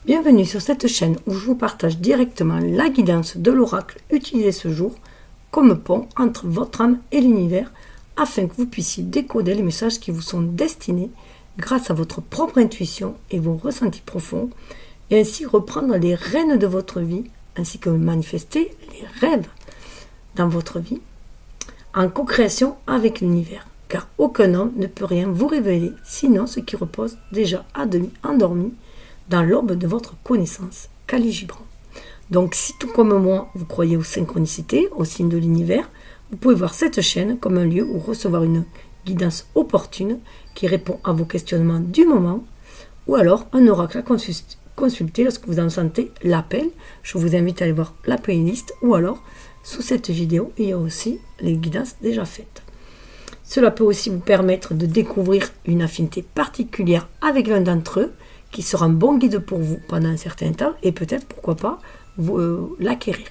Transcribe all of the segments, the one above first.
Bienvenue sur cette chaîne où je vous partage directement la guidance de l'oracle utilisé ce jour comme pont entre votre âme et l'univers afin que vous puissiez décoder les messages qui vous sont destinés grâce à votre propre intuition et vos ressentis profonds et ainsi reprendre les rênes de votre vie ainsi que manifester les rêves dans votre vie en co-création avec l'univers. Car aucun homme ne peut rien vous révéler, sinon ce qui repose déjà à demi endormi dans l'aube de votre connaissance. Kali Gibran. Donc si tout comme moi, vous croyez aux synchronicités, aux signes de l'univers, vous pouvez voir cette chaîne comme un lieu où recevoir une guidance opportune qui répond à vos questionnements du moment, ou alors un oracle à consulter lorsque vous en sentez l'appel. Je vous invite à aller voir la playlist, ou alors sous cette vidéo, il y a aussi les guidances déjà faites. Cela peut aussi vous permettre de découvrir une affinité particulière avec l'un d'entre eux, qui sera un bon guide pour vous pendant un certain temps, et peut-être, pourquoi pas, l'acquérir.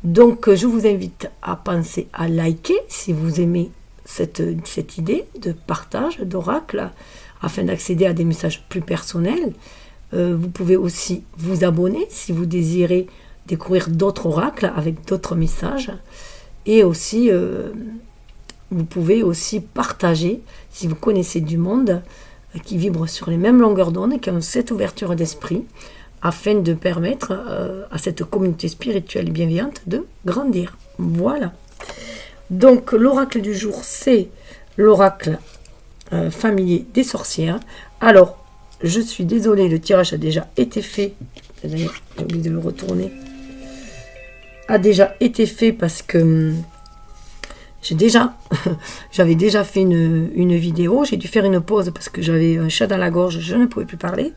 Donc, je vous invite à penser à liker, si vous aimez cette idée de partage d'oracle, afin d'accéder à des messages plus personnels. Vous pouvez aussi vous abonner, si vous désirez découvrir d'autres oracles avec d'autres messages, et aussi... vous pouvez aussi partager, si vous connaissez du monde qui vibre sur les mêmes longueurs d'onde et qui ont cette ouverture d'esprit, afin de permettre à cette communauté spirituelle et bienveillante de grandir. Voilà. Donc, l'oracle du jour, c'est l'oracle familier des sorcières. Alors, je suis désolée, le tirage a déjà été fait. D'ailleurs, j'ai oublié de le retourner. A déjà été fait parce que... j'avais déjà fait une vidéo, j'ai dû faire une pause parce que j'avais un chat dans la gorge, je ne pouvais plus parler.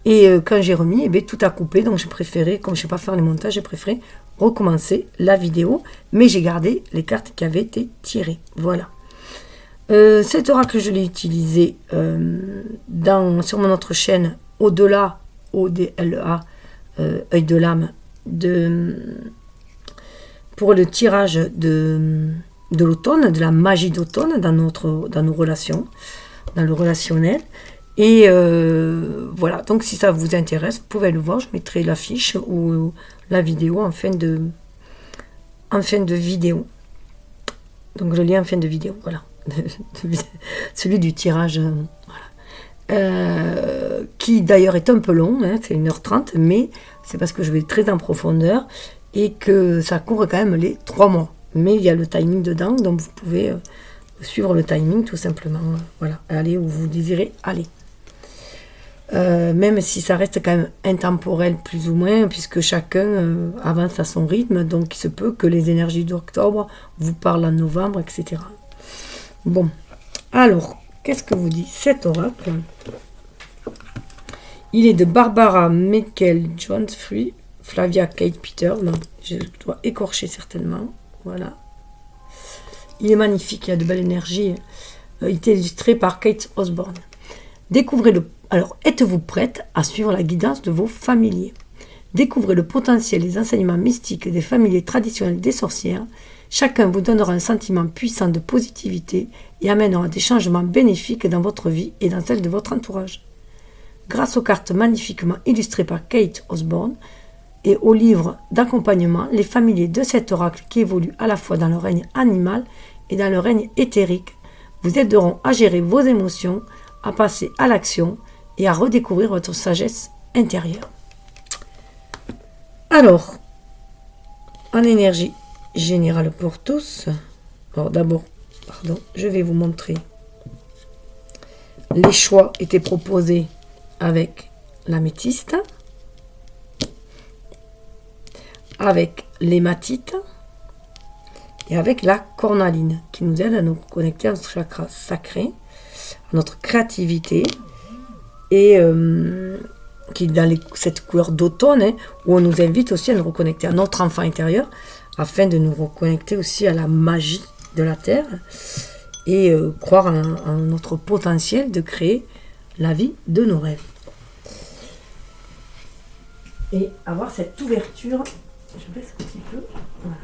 Et quand j'ai remis, eh bien, tout a coupé, donc j'ai préféré, comme je ne sais pas faire les montages, j'ai préféré recommencer la vidéo. Mais j'ai gardé les cartes qui avaient été tirées. Voilà. Cet oracle, je l'ai utilisé sur mon autre chaîne, Au-delà, ODLA, œil de l'âme, pour le tirage de l'automne, de la magie d'automne dans nos relations, dans le relationnel. Et voilà, donc si ça vous intéresse, vous pouvez le voir, je mettrai l'affiche ou la vidéo en fin de vidéo. Donc le lien en fin de vidéo, voilà. Celui du tirage, voilà. Qui d'ailleurs est un peu long, hein, c'est 1h30, mais c'est parce que je vais très en profondeur et que ça couvre quand même les 3 mois. Mais il y a le timing dedans, donc vous pouvez suivre le timing tout simplement. Voilà, aller où vous désirez aller. Même si ça reste quand même intemporel plus ou moins, puisque chacun avance à son rythme, donc il se peut que les énergies d'octobre vous parlent en novembre, etc. Bon, alors, qu'est-ce que vous dit cet oracle? Il est de Barbara Michael Jones Free, Flavia Kate Peter, non, je dois écorcher certainement. Voilà. Il est magnifique, il y a de belles énergies. Il est illustré par Kate Osborne. Découvrez-le. Alors, êtes-vous prête à suivre la guidance de vos familiers? Découvrez le potentiel et les enseignements mystiques des familiers traditionnels des sorcières. Chacun vous donnera un sentiment puissant de positivité et amènera des changements bénéfiques dans votre vie et dans celle de votre entourage. Grâce aux cartes magnifiquement illustrées par Kate Osborne, et au livre d'accompagnement, les familiers de cet oracle qui évoluent à la fois dans le règne animal et dans le règne éthérique vous aideront à gérer vos émotions, à passer à l'action et à redécouvrir votre sagesse intérieure. Alors, en énergie générale pour tous, alors d'abord, je vais vous montrer les choix étaient proposés avec l'améthyste, avec l'hématite et avec la cornaline qui nous aide à nous connecter à notre chakra sacré, à notre créativité et qui est dans cette couleur d'automne, hein, où on nous invite aussi à nous reconnecter à notre enfant intérieur afin de nous reconnecter aussi à la magie de la terre et croire en notre potentiel de créer la vie de nos rêves et avoir cette ouverture. Je baisse un petit peu. Voilà.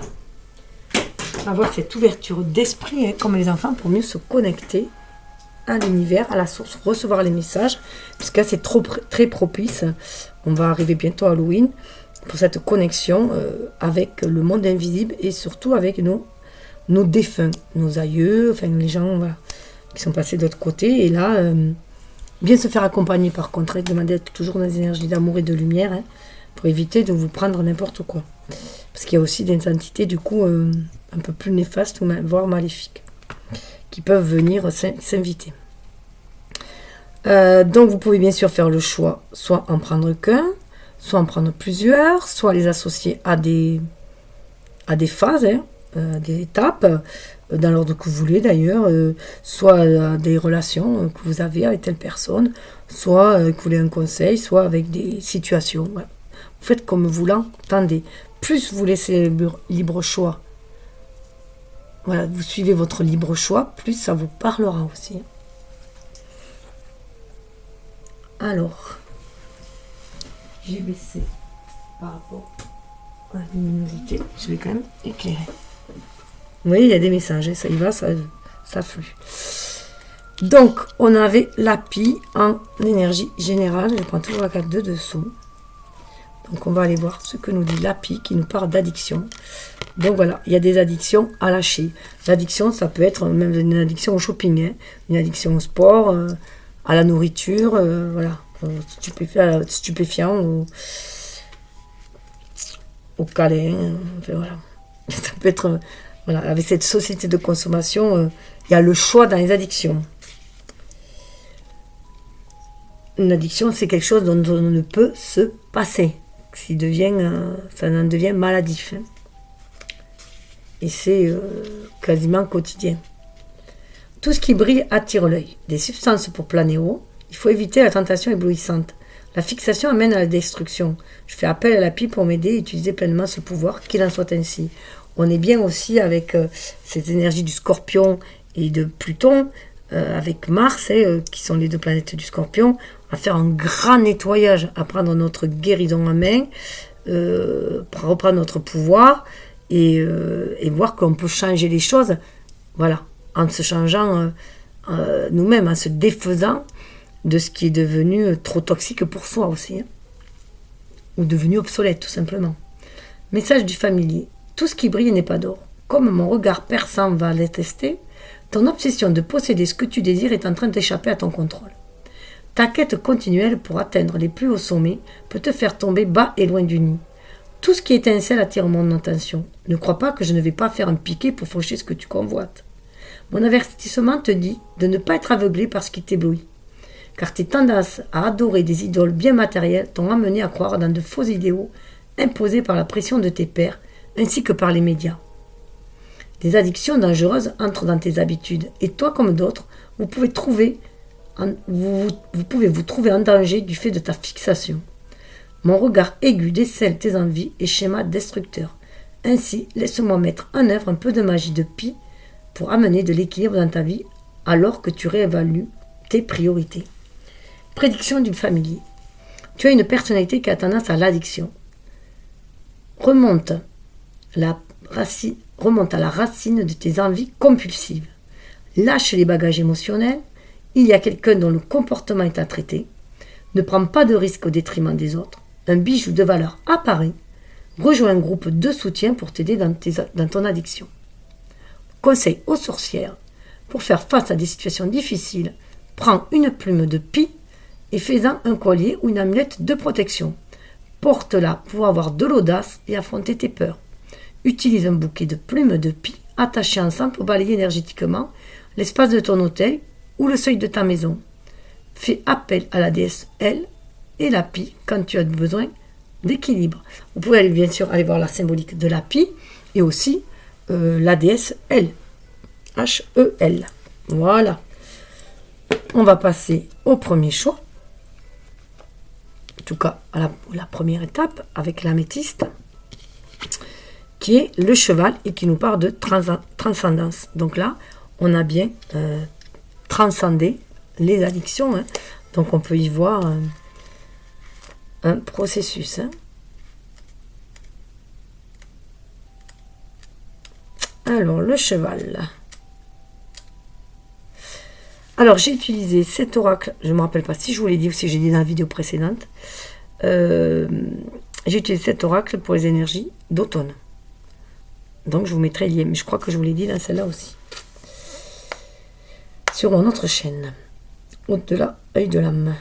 Avoir cette ouverture d'esprit, hein, comme les enfants, pour mieux se connecter à l'univers, à la source, recevoir les messages, parce que là c'est très propice. On va arriver bientôt à Halloween pour cette connexion avec le monde invisible et surtout avec nos défunts, nos aïeux, enfin les gens voilà, qui sont passés de l'autre côté. Et là, bien se faire accompagner par contre, et demander d'être toujours dans des énergies d'amour et de lumière, hein, pour éviter de vous prendre n'importe quoi. Parce qu'il y a aussi des entités du coup un peu plus néfastes, voire maléfiques, qui peuvent venir s'inviter. Donc vous pouvez bien sûr faire le choix, soit en prendre qu'un, soit en prendre plusieurs, soit les associer à des phases, hein, des étapes, dans l'ordre que vous voulez d'ailleurs, soit à des relations que vous avez avec telle personne, soit que vous voulez un conseil, soit avec des situations. Voilà. Vous faites comme vous l'entendez. Plus vous laissez le libre choix, voilà, vous suivez votre libre choix, plus ça vous parlera aussi. Alors, j'ai baissé par rapport à la luminosité, je vais quand même éclairer. Vous voyez, il y a des messages, ça y va, ça flue. Donc, on avait l'API en énergie générale, je prends toujours la carte de dessous. Donc, on va aller voir ce que nous dit l'API qui nous parle d'addiction. Donc voilà, il y a des addictions à lâcher. L'addiction, ça peut être même une addiction au shopping, hein, une addiction au sport, à la nourriture, voilà, stupéfiant, au câlin, enfin voilà. Ça peut être, voilà, avec cette société de consommation, il y a le choix dans les addictions. Une addiction, c'est quelque chose dont on ne peut se passer. Ça en devient maladif. Hein. Et c'est quasiment quotidien. Tout ce qui brille attire l'œil. Des substances pour planer haut. Il faut éviter la tentation éblouissante. La fixation amène à la destruction. Je fais appel à l'API pour m'aider à utiliser pleinement ce pouvoir, qu'il en soit ainsi. On est bien aussi avec ces énergies du Scorpion et de Pluton, avec Mars, qui sont les deux planètes du Scorpion, à faire un grand nettoyage, à prendre notre guérison en main, pour reprendre notre pouvoir et voir qu'on peut changer les choses, voilà, en se changeant nous-mêmes, en se défaisant de ce qui est devenu trop toxique pour soi aussi, hein, ou devenu obsolète tout simplement. Message du familier. Tout ce qui brille n'est pas d'or. Comme mon regard perçant va l'attester, ton obsession de posséder ce que tu désires est en train d'échapper à ton contrôle. Ta quête continuelle pour atteindre les plus hauts sommets peut te faire tomber bas et loin du nid. Tout ce qui étincelle attire mon attention. Ne crois pas que je ne vais pas faire un piquet pour faucher ce que tu convoites. Mon avertissement te dit de ne pas être aveuglé par ce qui t'éblouit. Car tes tendances à adorer des idoles bien matérielles t'ont amené à croire dans de faux idéaux imposés par la pression de tes pairs ainsi que par les médias. Des addictions dangereuses entrent dans tes habitudes et toi comme d'autres, vous pouvez vous trouver en danger du fait de ta fixation. Mon regard aigu décèle tes envies et schémas destructeurs. Ainsi, laisse-moi mettre en œuvre un peu de magie de Pi pour amener de l'équilibre dans ta vie alors que tu réévalues tes priorités. Prédiction du familier. Tu as une personnalité qui a tendance à l'addiction. Remonte à la racine de tes envies compulsives. Lâche les bagages émotionnels. Il y a quelqu'un dont le comportement est à traiter. Ne prends pas de risques au détriment des autres. Un bijou de valeur apparaît. Rejoins un groupe de soutien pour t'aider dans ton addiction. Conseil aux sorcières. Pour faire face à des situations difficiles, prends une plume de Pi et fais-en un collier ou une amulette de protection. Porte-la pour avoir de l'audace et affronter tes peurs. Utilise un bouquet de plumes de Pi attachées ensemble pour balayer énergétiquement l'espace de ton hôtel ou le seuil de ta maison. Fais appel à la déesse Elle et la Pi quand tu as besoin d'équilibre. Vous pouvez bien sûr aller voir la symbolique de la Pi et aussi la déesse Elle. H-E-L. Voilà. On va passer au premier choix. En tout cas, à la première étape avec l'améthyste, qui est le cheval et qui nous parle de transcendance. Donc là, on a bien transcendé les addictions. Hein. Donc on peut y voir un processus. Hein. Alors, le cheval. Alors, j'ai utilisé cet oracle, je ne me rappelle pas si je vous l'ai dit ou si j'ai dit dans la vidéo précédente. J'ai utilisé cet oracle pour les énergies d'automne. Donc, je vous mettrai le lien, mais je crois que je vous l'ai dit dans celle-là aussi. Sur mon autre chaîne, au-delà, œil de l'âme.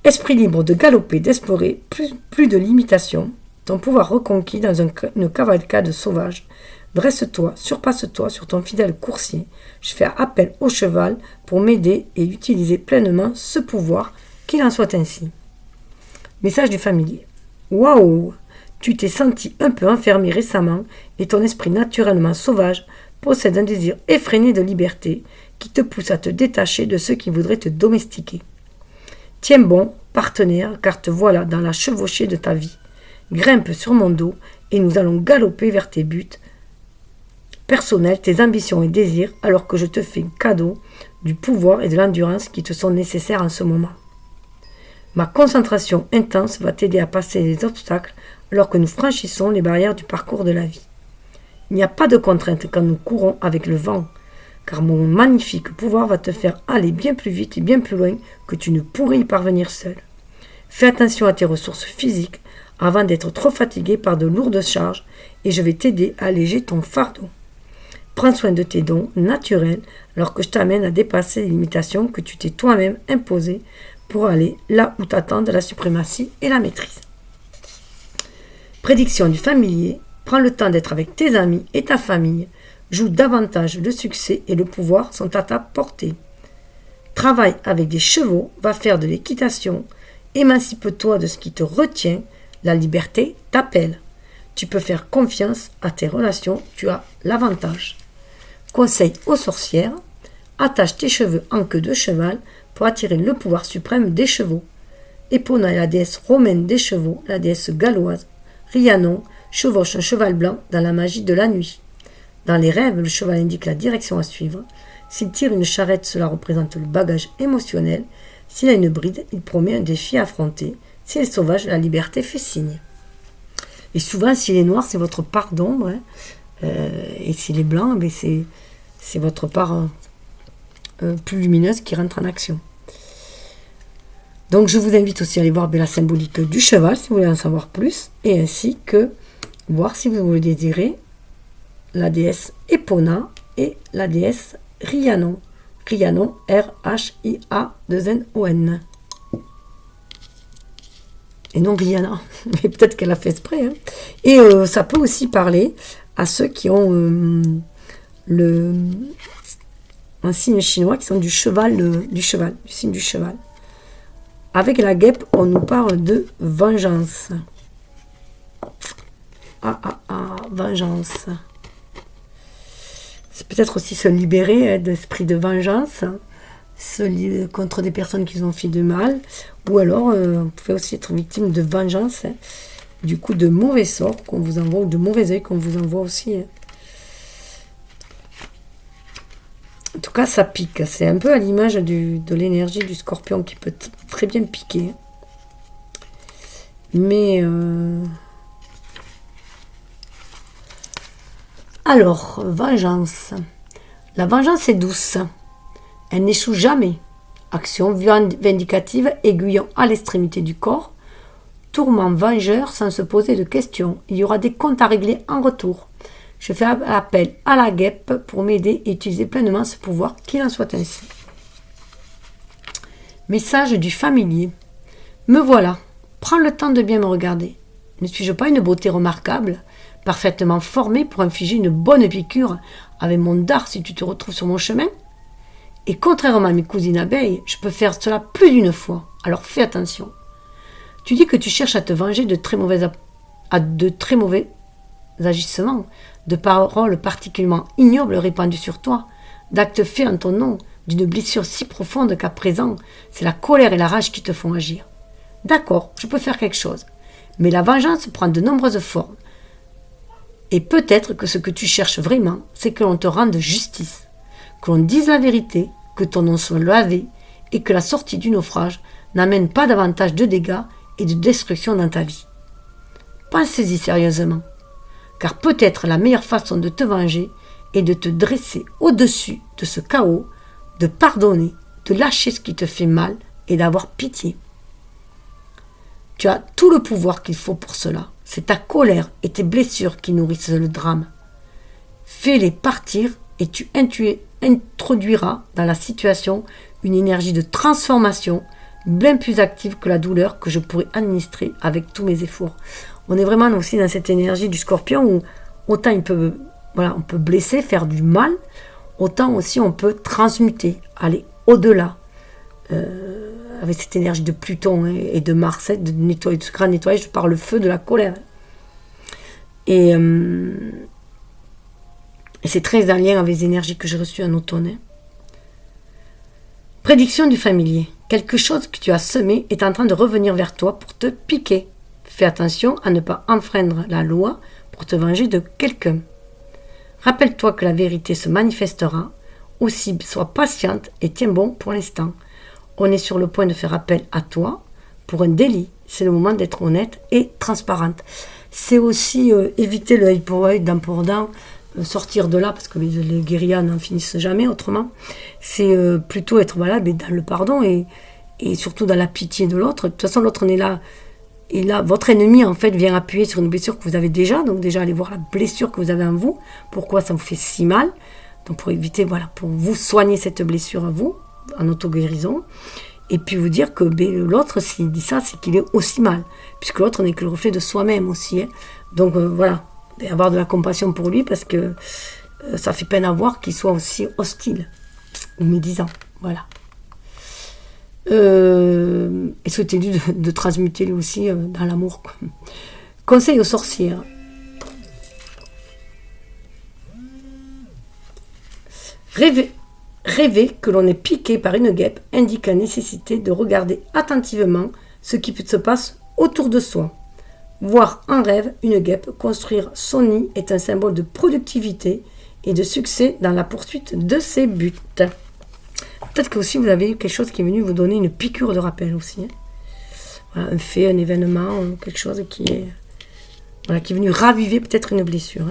Esprit libre de galoper, d'explorer, plus de limitations. Ton pouvoir reconquis dans une cavalcade sauvage. Dresse-toi, surpasse-toi sur ton fidèle coursier. Je fais appel au cheval pour m'aider et utiliser pleinement ce pouvoir, qu'il en soit ainsi. Message du familier. Waouh! Tu t'es senti un peu enfermé récemment et ton esprit naturellement sauvage possède un désir effréné de liberté qui te pousse à te détacher de ceux qui voudraient te domestiquer. Tiens bon, partenaire, car te voilà dans la chevauchée de ta vie. Grimpe sur mon dos et nous allons galoper vers tes buts personnels, tes ambitions et désirs, alors que je te fais cadeau du pouvoir et de l'endurance qui te sont nécessaires en ce moment. Ma concentration intense va t'aider à passer les obstacles alors que nous franchissons les barrières du parcours de la vie. Il n'y a pas de contrainte quand nous courons avec le vent, car mon magnifique pouvoir va te faire aller bien plus vite et bien plus loin que tu ne pourrais y parvenir seul. Fais attention à tes ressources physiques avant d'être trop fatigué par de lourdes charges et je vais t'aider à alléger ton fardeau. Prends soin de tes dons naturels alors que je t'amène à dépasser les limitations que tu t'es toi-même imposées pour aller là où t'attendent la suprématie et la maîtrise. Prédiction du familier. Prends le temps d'être avec tes amis et ta famille. Joue davantage, le succès et le pouvoir sont à ta portée. Travaille avec des chevaux, va faire de l'équitation. Émancipe-toi de ce qui te retient. La liberté t'appelle. Tu peux faire confiance à tes relations, tu as l'avantage. Conseil aux sorcières. Attache tes cheveux en queue de cheval pour attirer le pouvoir suprême des chevaux. Epona est la déesse romaine des chevaux, la déesse galloise. Rhiannon chevauche un cheval blanc dans la magie de la nuit. Dans les rêves, le cheval indique la direction à suivre. S'il tire une charrette, cela représente le bagage émotionnel. S'il a une bride, il promet un défi à affronter. S'il est sauvage, la liberté fait signe. Et souvent, s'il est noir, c'est votre part d'ombre. Et s'il est blanc, c'est votre part plus lumineuse qui rentre en action. Donc, je vous invite aussi à aller voir la symbolique du cheval, si vous voulez en savoir plus. Et ainsi que voir, si vous le désirez, la déesse Epona et la déesse Rhiannon. Rhiannon, R-H-I-A-2-N-O-N. Et non Rihanna, mais peut-être qu'elle a fait exprès. Hein. Et ça peut aussi parler à ceux qui ont un signe chinois, qui sont du signe du cheval. Avec la guêpe, on nous parle de vengeance. Vengeance. C'est peut-être aussi se libérer d'esprit de vengeance, contre des personnes qui ont fait du mal, ou alors vous pouvez aussi être victime de vengeance, du coup de mauvais sorts qu'on vous envoie, ou de mauvais œil qu'on vous envoie aussi. En tout cas, ça pique. C'est un peu à l'image de l'énergie du scorpion qui peut très bien piquer. Mais alors, vengeance. La vengeance est douce. Elle n'échoue jamais. Action vindicative, aiguillon à l'extrémité du corps. Tourment vengeur sans se poser de questions. Il y aura des comptes à régler en retour. Je fais appel à la guêpe pour m'aider et utiliser pleinement ce pouvoir, qu'il en soit ainsi. Message du familier. Me voilà. Prends le temps de bien me regarder. Ne suis-je pas une beauté remarquable, parfaitement formée pour infliger une bonne piqûre avec mon dard si tu te retrouves sur mon chemin? Et contrairement à mes cousines abeilles, je peux faire cela plus d'une fois. Alors fais attention. Tu dis que tu cherches à te venger de très mauvais agissements, de paroles particulièrement ignobles répandues sur toi, d'actes faits en ton nom, d'une blessure si profonde qu'à présent, c'est la colère et la rage qui te font agir. D'accord, je peux faire quelque chose, mais la vengeance prend de nombreuses formes. Et peut-être que ce que tu cherches vraiment, c'est que l'on te rende justice, que l'on dise la vérité, que ton nom soit lavé et que la sortie du naufrage n'amène pas davantage de dégâts et de destruction dans ta vie. Pensez-y sérieusement, car peut-être la meilleure façon de te venger est de te dresser au-dessus de ce chaos de pardonner, de lâcher ce qui te fait mal et d'avoir pitié. Tu as tout le pouvoir qu'il faut pour cela. C'est ta colère et tes blessures qui nourrissent le drame. Fais-les partir et tu introduiras dans la situation une énergie de transformation bien plus active que la douleur que je pourrais administrer avec tous mes efforts. On est vraiment aussi dans cette énergie du scorpion où autant on peut blesser, faire du mal, autant aussi on peut transmuter, aller au-delà. Avec cette énergie de Pluton et de Mars, de ce grand nettoyage par le feu de la colère. Et c'est très en lien avec les énergies que j'ai reçues en automne. Prédiction du familier. Quelque chose que tu as semé est en train de revenir vers toi pour te piquer. Fais attention à ne pas enfreindre la loi pour te venger de quelqu'un. Rappelle-toi que la vérité se manifestera. Aussi, sois patiente et tiens bon pour l'instant. On est sur le point de faire appel à toi pour un délit. C'est le moment d'être honnête et transparente. C'est aussi éviter le œil pour œil, dent pour dent, sortir de là, parce que les guérillas n'en finissent jamais autrement. C'est plutôt être dans le pardon et surtout dans la pitié de l'autre. De toute façon, l'autre est là. Et là, votre ennemi, en fait, vient appuyer sur une blessure que vous avez déjà. Donc déjà, allez voir la blessure que vous avez en vous. Pourquoi ça vous fait si mal. Donc pour éviter, pour vous soigner cette blessure à vous, en auto-guérison, et puis vous dire que l'autre, s'il dit ça, c'est qu'il est aussi mal, puisque l'autre n'est que le reflet de soi-même aussi. Donc avoir de la compassion pour lui, parce que ça fait peine à voir qu'il soit aussi hostile ou médisant. Voilà. Et souhaitez-lui de transmuter lui aussi dans l'amour. Conseil aux sorcières. Rêver que l'on est piqué par une guêpe indique la nécessité de regarder attentivement ce qui se passe autour de soi. Voir en rêve une guêpe construire son nid est un symbole de productivité et de succès dans la poursuite de ses buts. Peut-être que aussi vous avez eu quelque chose qui est venu vous donner une piqûre de rappel aussi. Voilà, un fait, un événement, quelque chose qui est venu raviver peut-être une blessure.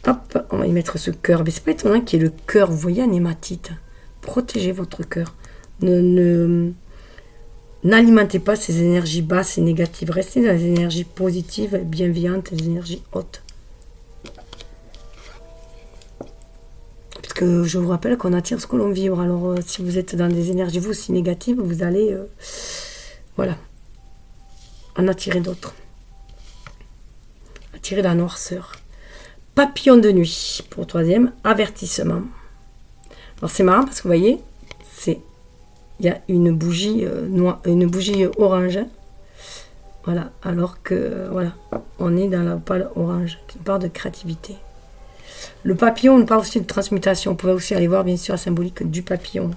Hop, on va y mettre ce cœur. Mais c'est pas étonnant qu'il y ait le cœur. Vous voyez, un hématite. Protégez votre cœur. N'alimentez pas ces énergies basses et négatives. Restez dans les énergies positives, bienveillantes, les énergies hautes. Parce que je vous rappelle qu'on attire ce que l'on vibre. Alors, si vous êtes dans des énergies vous aussi négatives, vous allez, en attirer d'autres. Attirer la noirceur. Papillon de nuit, pour troisième, avertissement. Alors c'est marrant parce que vous voyez, il y a une bougie une bougie orange. Voilà, alors que on est dans la pâle orange qui parle de créativité. Le papillon, on parle aussi de transmutation. Vous pouvez aussi aller voir bien sûr la symbolique du papillon.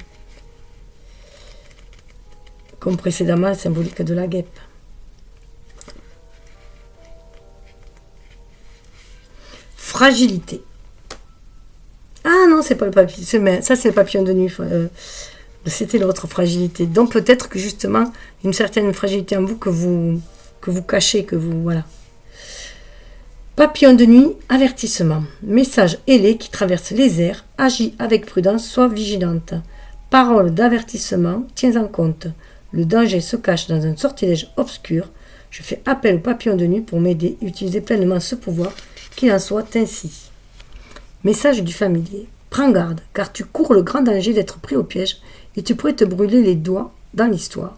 Comme précédemment, la symbolique de la guêpe. Fragilité. Ah non, c'est pas le papillon. Ça, c'est le papillon de nuit. C'était l'autre fragilité. Donc peut-être que justement, une certaine fragilité en vous que vous cachez, voilà. Papillon de nuit, avertissement. Message ailé qui traverse les airs. Agis avec prudence, sois vigilante. Parole d'avertissement, tiens en compte. Le danger se cache dans un sortilège obscur. Je fais appel au papillon de nuit pour m'aider. Utilisez pleinement ce pouvoir. Qu'il en soit ainsi. Message du familier. Prends garde, car tu cours le grand danger d'être pris au piège et tu pourrais te brûler les doigts dans l'histoire.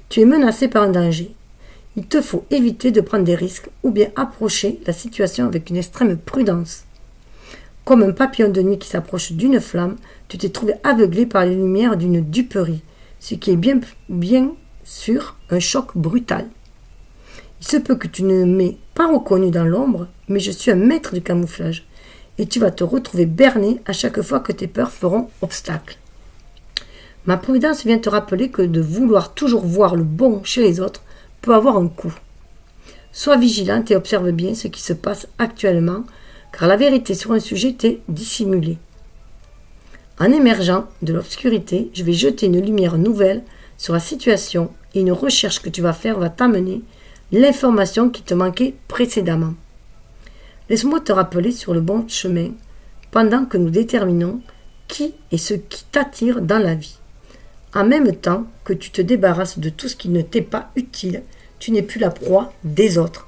Tu es menacé par un danger. Il te faut éviter de prendre des risques ou bien approcher la situation avec une extrême prudence. Comme un papillon de nuit qui s'approche d'une flamme, tu t'es trouvé aveuglé par les lumières d'une duperie, ce qui est bien sûr un choc brutal. Il se peut que tu ne m'aies pas reconnu dans l'ombre, mais je suis un maître du camouflage. Et tu vas te retrouver berné à chaque fois que tes peurs feront obstacle. Ma prudence vient te rappeler que de vouloir toujours voir le bon chez les autres peut avoir un coût. Sois vigilante et observe bien ce qui se passe actuellement, car la vérité sur un sujet t'est dissimulée. En émergeant de l'obscurité, je vais jeter une lumière nouvelle sur la situation et une recherche que tu vas faire va t'amener l'information qui te manquait précédemment. Laisse-moi te rappeler sur le bon chemin pendant que nous déterminons qui et ce qui t'attire dans la vie. En même temps que tu te débarrasses de tout ce qui ne t'est pas utile, tu n'es plus la proie des autres.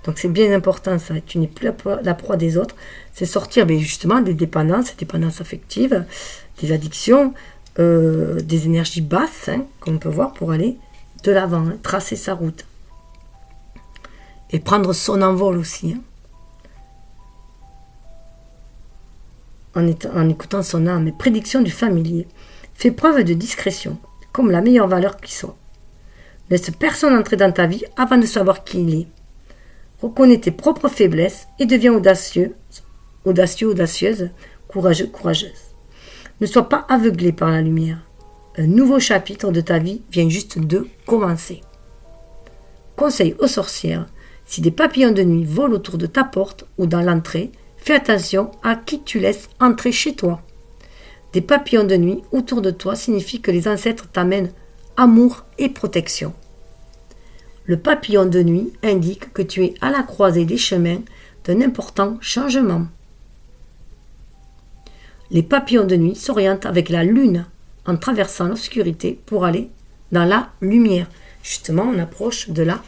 Donc c'est bien important ça, tu n'es plus la proie des autres, c'est sortir justement des dépendances affectives, des addictions, des énergies basses, comme on peut voir, pour aller de l'avant, tracer sa route. Et prendre son envol aussi. En écoutant son âme. Et prédiction du familier. Fais preuve de discrétion, comme la meilleure valeur qui soit. Laisse personne entrer dans ta vie avant de savoir qui il est. Reconnais tes propres faiblesses et deviens audacieuse, courageuse. Ne sois pas aveuglé par la lumière. Un nouveau chapitre de ta vie vient juste de commencer. Conseil aux sorcières, si des papillons de nuit volent autour de ta porte ou dans l'entrée, fais attention à qui tu laisses entrer chez toi. Des papillons de nuit autour de toi signifie que les ancêtres t'amènent amour et protection. Le papillon de nuit indique que tu es à la croisée des chemins d'un important changement. Les papillons de nuit s'orientent avec la lune en traversant l'obscurité pour aller dans la lumière. Justement, on approche de la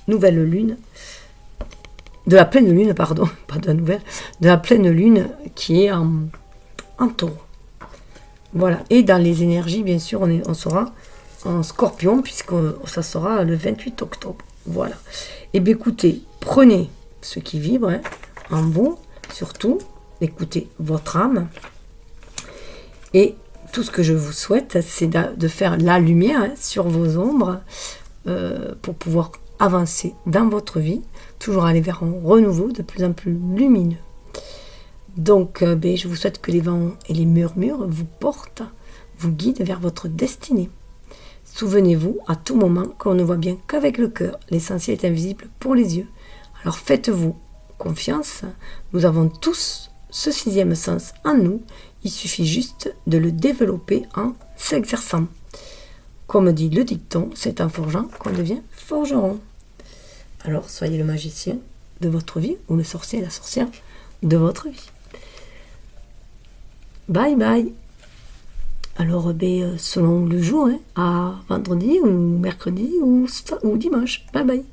nouvelle lune, de la pleine lune, pardon, pas de la nouvelle, de la pleine lune qui est en taureau. Voilà, et dans les énergies, bien sûr, on sera en scorpion, puisque ça sera le 28 octobre. Voilà. Et bien écoutez, prenez ce qui vibre en vous, surtout, écoutez votre âme, et tout ce que je vous souhaite, c'est de faire la lumière sur vos ombres pour pouvoir avancer dans votre vie, toujours aller vers un renouveau de plus en plus lumineux. Donc, je vous souhaite que les vents et les murmures vous portent, vous guident vers votre destinée. Souvenez-vous à tout moment qu'on ne voit bien qu'avec le cœur. L'essentiel est invisible pour les yeux. Alors faites-vous confiance. Nous avons tous ce sixième sens en nous. Il suffit juste de le développer en s'exerçant. Comme dit le dicton, c'est en forgeant qu'on devient forgeron. Alors soyez le magicien de votre vie ou le sorcier et la sorcière de votre vie. Bye bye. Alors, selon le jour, à vendredi ou mercredi ou dimanche. Bye bye.